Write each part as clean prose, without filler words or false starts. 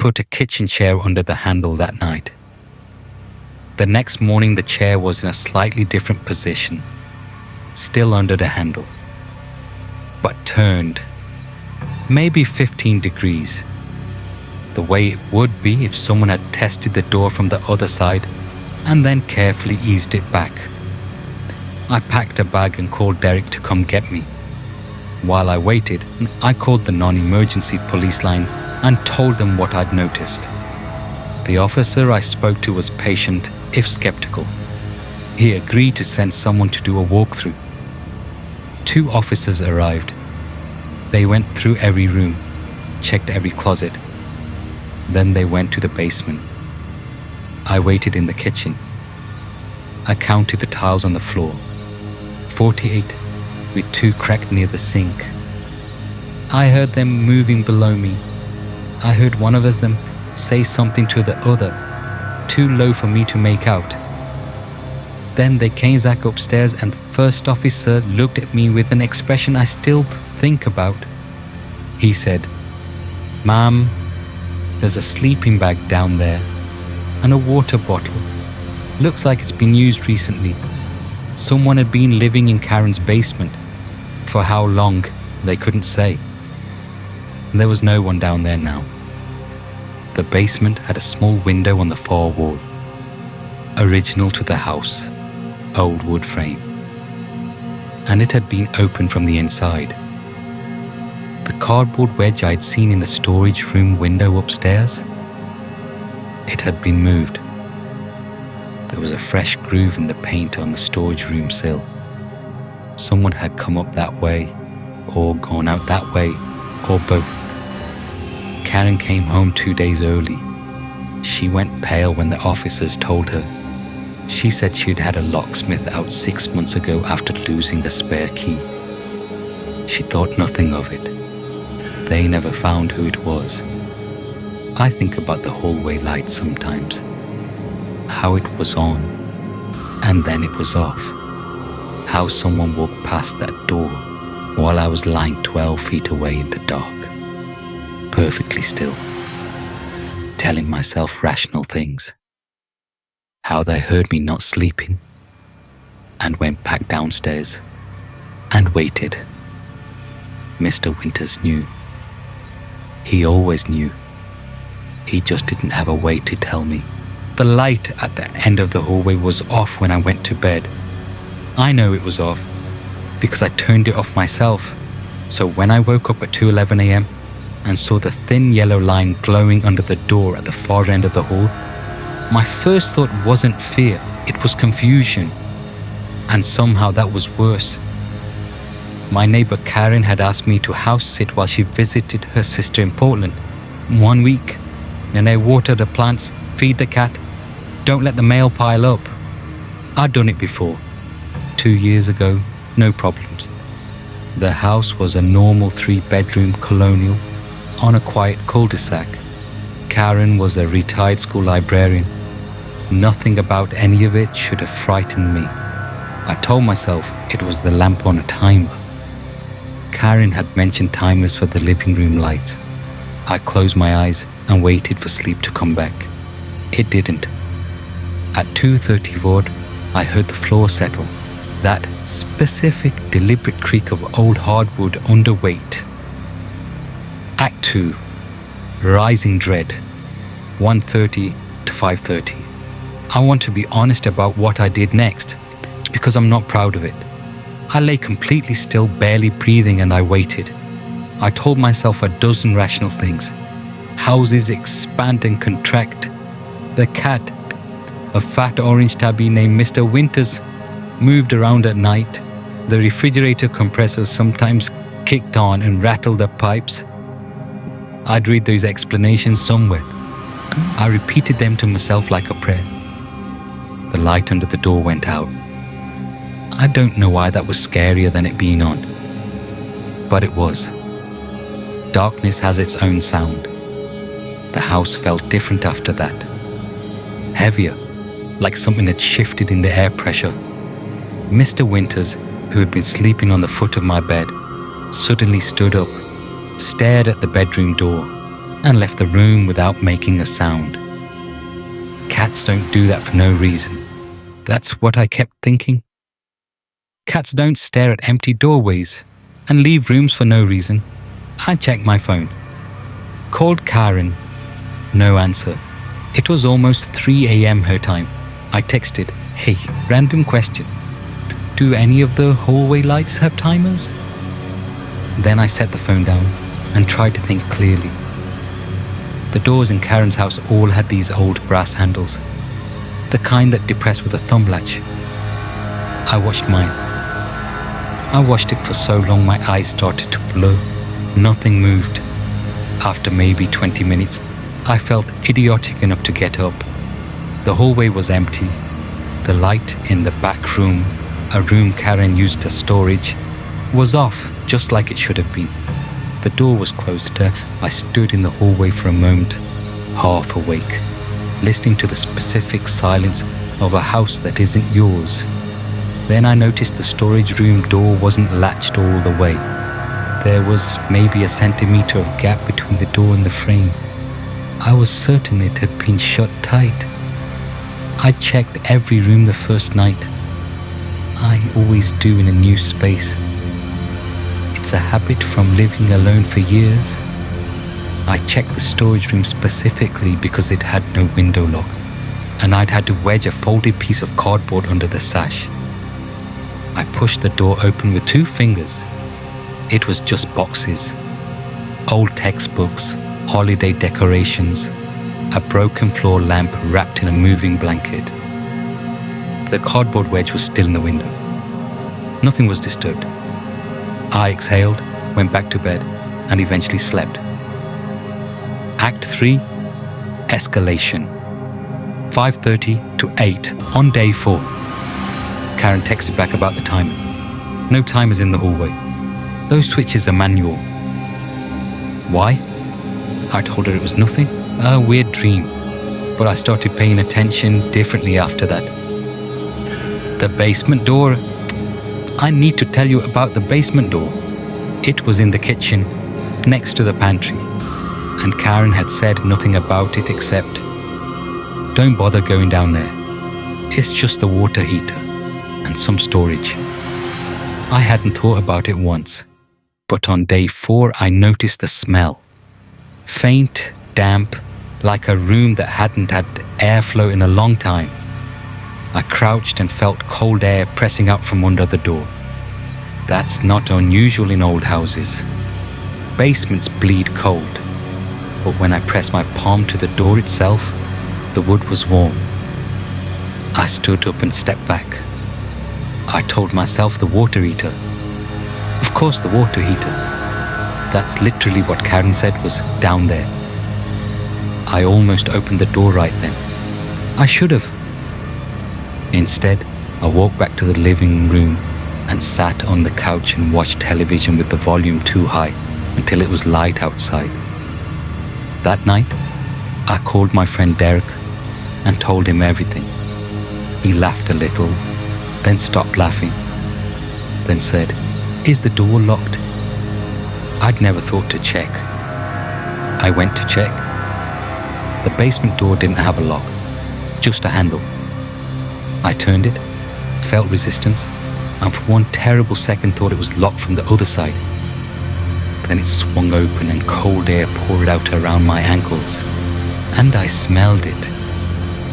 put a kitchen chair under the handle that night. The next morning, the chair was in a slightly different position, still under the handle, but turned, maybe 15 degrees, the way it would be if someone had tested the door from the other side and then carefully eased it back. I packed a bag and called Derek to come get me. While I waited, I called the non-emergency police line and told them what I'd noticed. The officer I spoke to was patient, if skeptical. He agreed to send someone to do a walkthrough. 2 officers arrived. They went through every room, checked every closet. Then they went to the basement. I waited in the kitchen. I counted the tiles on the floor. 48, with 2 cracked near the sink. I heard them moving below me. I heard one of them say something to the other, too low for me to make out. Then they came back upstairs and the first officer looked at me with an expression I still think about. He said, "Ma'am, there's a sleeping bag down there and a water bottle. Looks like it's been used recently. Someone had been living in Karen's basement. For how long, they couldn't say. There was no one down there now." The basement had a small window on the far wall, original to the house, old wood frame, and it had been opened from the inside. The cardboard wedge I'd seen in the storage room window upstairs, it had been moved. There was a fresh groove in the paint on the storage room sill. Someone had come up that way, or gone out that way, or both. Karen came home 2 days early. She went pale when the officers told her. She said she'd had a locksmith out 6 months ago after losing the spare key. She thought nothing of it. They never found who it was. I think about the hallway light sometimes. How it was on, and then it was off. How someone walked past that door while I was lying 12 feet away in the dark, perfectly still, telling myself rational things. How they heard me not sleeping and went back downstairs and waited. Mr. Winters knew. He always knew. He just didn't have a way to tell me. The light at the end of the hallway was off when I went to bed. I know it was off because I turned it off myself. So when I woke up at 2:11 a.m. and saw the thin yellow line glowing under the door at the far end of the hall, my first thought wasn't fear, it was confusion. And somehow that was worse. My neighbor Karen had asked me to house sit while she visited her sister in Portland. 1 week, and I water the plants, feed the cat, don't let the mail pile up. I'd done it before. 2 years ago, no problems. The house was a normal 3-bedroom colonial on a quiet cul-de-sac. Karen was a retired school librarian. Nothing about any of it should have frightened me. I told myself it was the lamp on a timer. Karen had mentioned timers for the living room light. I closed my eyes and waited for sleep to come back. It didn't. At 2:34, I heard the floor settle. That specific, deliberate creak of old hardwood under weight. Act 2. Rising Dread. 1:30 to 5:30. I want to be honest about what I did next, because I'm not proud of it. I lay completely still, barely breathing, and I waited. I told myself a dozen rational things. Houses expand and contract. The cat, a fat orange tabby named Mr. Winters, moved around at night. The refrigerator compressor sometimes kicked on and rattled the pipes. I'd read those explanations somewhere. I repeated them to myself like a prayer. The light under the door went out. I don't know why that was scarier than it being on, but it was. Darkness has its own sound. The house felt different after that. Heavier, like something had shifted in the air pressure. Mr. Winters, who had been sleeping on the foot of my bed, suddenly stood up, stared at the bedroom door. and left the room without making a sound. Cats don't do that for no reason. That's what I kept thinking. Cats don't stare at empty doorways and leave rooms for no reason. I checked my phone. Called Karen. No answer. It was almost 3 a.m. her time. I texted, "Hey, random question. Do any of the hallway lights have timers?" Then I set the phone down and tried to think clearly. The doors in Karen's house all had these old brass handles, the kind that depress with a thumb latch. I watched mine. I watched it for so long my eyes started to blur. Nothing moved. After maybe 20 minutes, I felt idiotic enough to get up. The hallway was empty. The light in the back room, a room Karen used as storage, was off just like it should have been. The door was closed. I stood in the hallway for a moment, half awake, listening to the specific silence of a house that isn't yours. Then I noticed the storage room door wasn't latched all the way. There was maybe a centimeter of gap between the door and the frame. I was certain it had been shut tight. I checked every room the first night. I always do in a new space. It's a habit from living alone for years. I checked the storage room specifically because it had no window lock, and I'd had to wedge a folded piece of cardboard under the sash. I pushed the door open with 2 fingers. It was just boxes, old textbooks, holiday decorations, a broken floor lamp wrapped in a moving blanket. The cardboard wedge was still in the window. Nothing was disturbed. I exhaled, went back to bed, and eventually slept. Act 3, escalation. 5:30 to 8 on day 4. Karen texted back about the timer. No timers in the hallway. Those switches are manual. Why? I told her it was nothing, a weird dream. But I started paying attention differently after that. The basement door. I need to tell you about the basement door. It was in the kitchen, next to the pantry, and Karen had said nothing about it except, "Don't bother going down there. It's just the water heater and some storage." I hadn't thought about it once, but on day 4 I noticed the smell. Faint, damp, like a room that hadn't had airflow in a long time. I crouched and felt cold air pressing out from under the door. That's not unusual in old houses. Basements bleed cold, but when I pressed my palm to the door itself, the wood was warm. I stood up and stepped back. I told myself the water heater. Of course, the water heater. That's literally what Karen said was down there. I almost opened the door right then. I should have. Instead, I walked back to the living room and sat on the couch and watched television with the volume too high until it was light outside. That night, I called my friend Derek and told him everything. He laughed a little, then stopped laughing, then said, "Is the door locked?" I'd never thought to check. I went to check. The basement door didn't have a lock, just a handle. I turned it, felt resistance, and for one terrible second thought it was locked from the other side. Then it swung open and cold air poured out around my ankles, and I smelled it.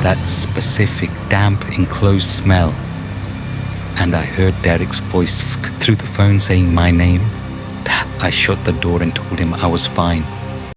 That specific, damp, enclosed smell. And I heard Derek's voice through the phone saying my name. I shut the door and told him I was fine.